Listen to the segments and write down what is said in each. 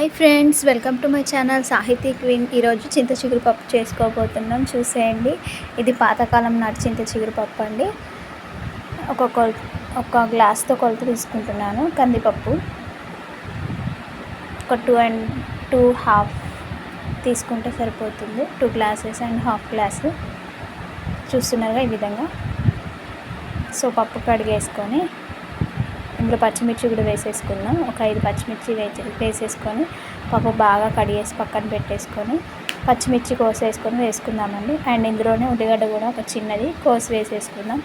Hi friends, welcome to my channel సాహితీ queen. ఈరోజు చింత చిగురు పప్పు చేసుకోబోతున్నాం. చూసేయండి, ఇది పాతకాలం నాటి చింత చిగురు పప్పు అండి. ఒక గ్లాస్తో కొలత తీసుకుంటున్నాను. కందిపప్పు ఒక 2.5 తీసుకుంటే సరిపోతుంది. 2 గ్లాసెస్ అండ్ హాఫ్ గ్లాసు చూస్తున్నారుగా ఈ విధంగా. సో పప్పు కడిగేసుకొని ఇందులో పచ్చిమిర్చి కూడా వేసేసుకుందాం. ఒక 5 పచ్చిమిర్చి వేసేసుకొని పప్పు బాగా కడిగేసి పక్కన పెట్టేసుకొని పచ్చిమిర్చి కోసేసుకొని వేసుకుందామండి. అండ్ ఇందులోనే ఉల్లిగడ్డ కూడా ఒక చిన్నది కోసి వేసేసుకుందాం.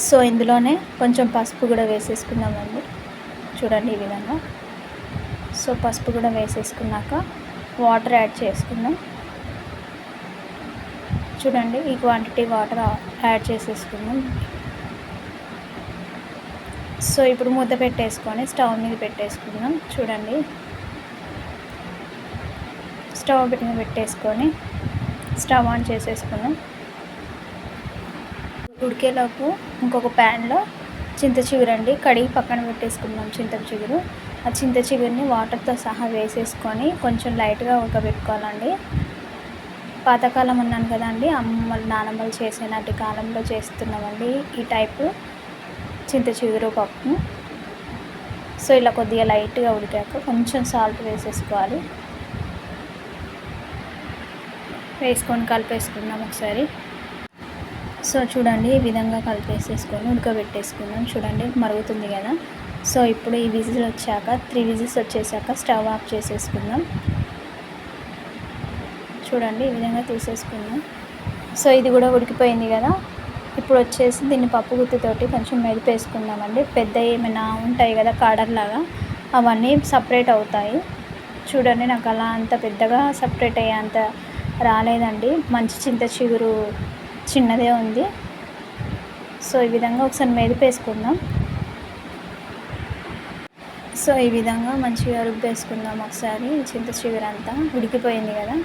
సో ఇందులోనే కొంచెం పసుపు కూడా వేసేసుకుందామండి. చూడండి ఈ విధంగా. సో పసుపు కూడా వేసేసుకున్నాక వాటర్ యాడ్ చేసుకుందాం. చూడండి, ఈ క్వాంటిటీ వాటర్ యాడ్ చేసేసుకుందాం. సో ఇప్పుడు మూత పెట్టేసుకొని స్టవ్ మీద పెట్టేసుకుందాం. చూడండి, స్టవ్ మీద పెట్టేసుకొని స్టవ్ ఆన్ చేసేసుకుందాం. ఉడికేలోపు ఇంకొక ప్యాన్లో చింత చిగురు అండి కడిగి పక్కన పెట్టేసుకుందాం. చింత చిగురు, ఆ చింత చిగురిని వాటర్తో సహా వేసేసుకొని కొంచెం లైట్గా ఉడకబెట్టుకోవాలండి. పాతకాలం అన్నాను కదండి, అమ్మమ్మలు నానమ్మలు చేసేనాటి కాలంలో చేస్తున్నామండి ఈ టైపు చింత చిగురు పప్పు. సో ఇలా కొద్దిగా లైట్గా ఉడికాక కొంచెం సాల్ట్ వేసేసుకోవాలి. వేసుకొని కలిపేసుకుందాం ఒకసారి. సో చూడండి, ఈ విధంగా కలిపేసేసుకొని ఉడకబెట్టేసుకుందాం. చూడండి మరుగుతుంది కదా. సో ఇప్పుడు ఈ విజిల్ వచ్చాక 3 విజిల్స్ వచ్చేసాక స్టవ్ ఆఫ్ చేసేసుకుందాం. చూడండి ఈ విధంగా తీసేసుకుందాం. సో ఇది కూడా ఉడికిపోయింది కదా. ఇప్పుడు వచ్చేసి దీన్ని పప్పు గుత్తితోటి కొంచెం మెదిపేసుకుందామండి. పెద్ద ఏమైనా ఉంటాయి కదా కాడర్లాగా, అవన్నీ సపరేట్ అవుతాయి. చూడండి, నాకు అలా అంత పెద్దగా సపరేట్ అయ్యే అంత రాలేదండి. మంచి చింత చిగురు చిన్నదే ఉంది. సో ఈ విధంగా ఒకసారి మెదిపేసుకుందాం. సో ఈ విధంగా మంచిగా రుబ్బేసుకుందాం ఒకసారి. చింత చిగురు అంతా ఉడికిపోయింది కదా.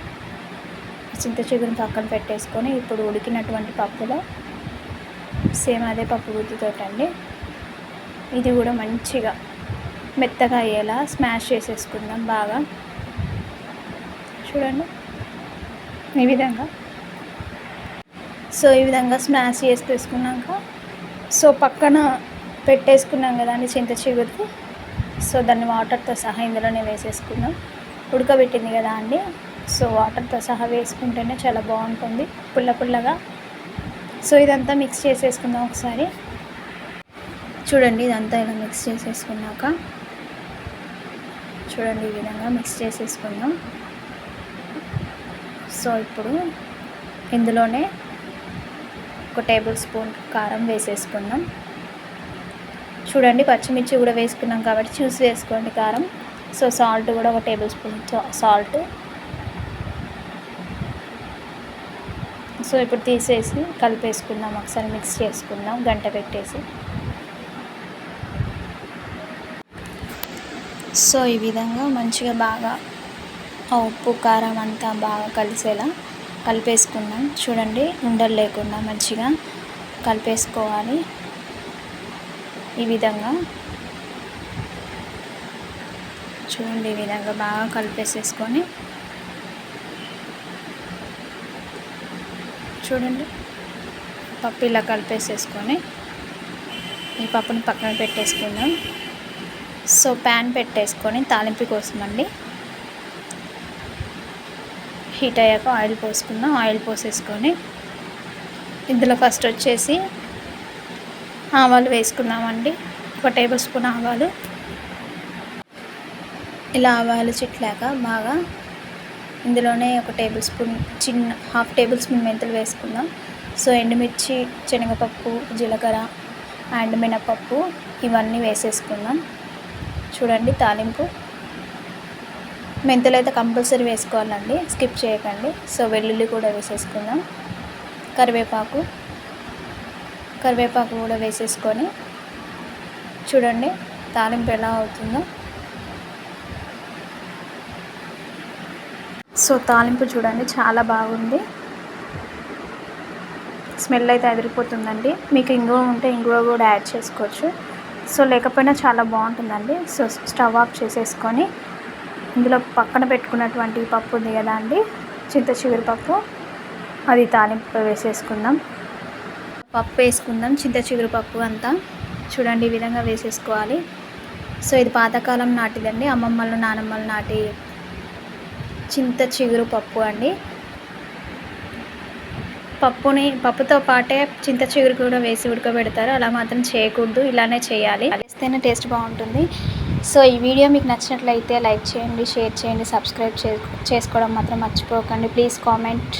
చింత చిగురుని పక్కన పెట్టేసుకొని ఇప్పుడు ఉడికినటువంటి పప్పులో సేమ్ అదే పప్పు గుత్తితోటండి ఇది కూడా మంచిగా మెత్తగా అయ్యేలా స్మాష్ చేసేసుకుందాం బాగా. చూడండి ఈ విధంగా. సో ఈ విధంగా స్మాష్ చేసి తీసుకున్నాక సో పక్కన పెట్టేసుకున్నాం కదండి చింత చిగురుది. సో దాన్ని వాటర్తో సహా ఇందులోనే వేసేసుకుందాం. ఉడకబెట్టింది కదా అండి. సో వాటర్తో సహా వేసుకుంటేనే చాలా బాగుంటుంది, పుల్ల పుల్లగా. సో ఇదంతా మిక్స్ చేసేసుకుందాం ఒకసారి. చూడండి, ఇదంతా ఇలా మిక్స్ చేసేసుకున్నాక చూడండి ఈ విధంగా మిక్స్ చేసేసుకుందాం. సో ఇప్పుడు ఇందులోనే ఒక టేబుల్ స్పూన్ కారం వేసేసుకుందాం. చూడండి, పచ్చిమిర్చి కూడా వేసుకున్నాం కాబట్టి చూసి వేసుకోండి కారం. సో సాల్ట్ కూడా ఒక టేబుల్ స్పూన్ సాల్ట్. సో ఇప్పుడు తీసేసి కలిపేసుకుందాం ఒకసారి, మిక్స్ చేసుకుందాం గంట పెట్టేసి. సో ఈ విధంగా మంచిగా బాగా ఉప్పు కారం అంతా బాగా కలిసేలా కలిపేసుకుందాం. చూడండి, ఉండలు లేకుండా మంచిగా కలిపేసుకోవాలి ఈ విధంగా. చూడండి ఈ విధంగా బాగా కలిపేసేసుకొని చూడండి పప్పు ఇలా కలిపేసేసుకొని ఈ పప్పుని పక్కన పెట్టేసుకుందాం. సో ప్యాన్ పెట్టేసుకొని తాలింపు కోసం అండి. హీట్ అయ్యాక ఆయిల్ పోసుకుందాం. ఆయిల్ పోసేసుకొని ఇందులో ఫస్ట్ వచ్చేసి ఆవాలు వేసుకుందామండి. ఒక టేబుల్ స్పూన్ ఆవాలు. ఇలా ఆవాలు చిట్లాక బాగా ఇందులోనే ఒక table spoon half table spoon మెంతులు వేసుకుందాం. సో ఎండుమిర్చి, శనగపప్పు, జీలకర్ర అండ్ మినపప్పు ఇవన్నీ వేసేసుకుందాం. చూడండి తాలింపు. మెంతులు అయితే కంపల్సరీ వేసుకోవాలండి, స్కిప్ చేయకండి. సో వెల్లుల్లి కూడా వేసేసుకుందాం. కరివేపాకు కూడా వేసేసుకొని చూడండి తాలింపు ఎలా అవుతుందో. సో తాలింపు చూడండి చాలా బాగుంది. స్మెల్ అయితే అదిరిపోతుందండి. మీకు ఇంగువ ఉంటే ఇంగువ కూడా యాడ్ చేసుకోవచ్చు. సో లేకపోయినా చాలా బాగుంటుందండి. సో స్టవ్ ఆఫ్ చేసేసుకొని ఇందులో పక్కన పెట్టుకున్నటువంటి పప్పు ఉంది కదా అండి, చింత చిగురు పప్పు, అది తాలింపు వేసేసుకుందాం. పప్పు వేసుకుందాం, చింత చిగురు పప్పు అంతా చూడండి ఈ విధంగా వేసేసుకోవాలి. సో ఇది పాతకాలం నాటిదండి, అమ్మమ్మలు నానమ్మలు నాటి చింత చిగురు పప్పు అండి. పప్పుతో పాటే చింత చిగురు కూడా వేసి ఉడకబెడతారు, అలా మాత్రం చేయకూడదు, ఇలానే చేయాలి, చేస్తేనే టేస్ట్ బాగుంటుంది. సో ఈ వీడియో మీకు నచ్చినట్లయితే లైక్ చేయండి, షేర్ చేయండి, సబ్స్క్రైబ్ చేసుకోవడం మాత్రం మర్చిపోకండి. Please comment.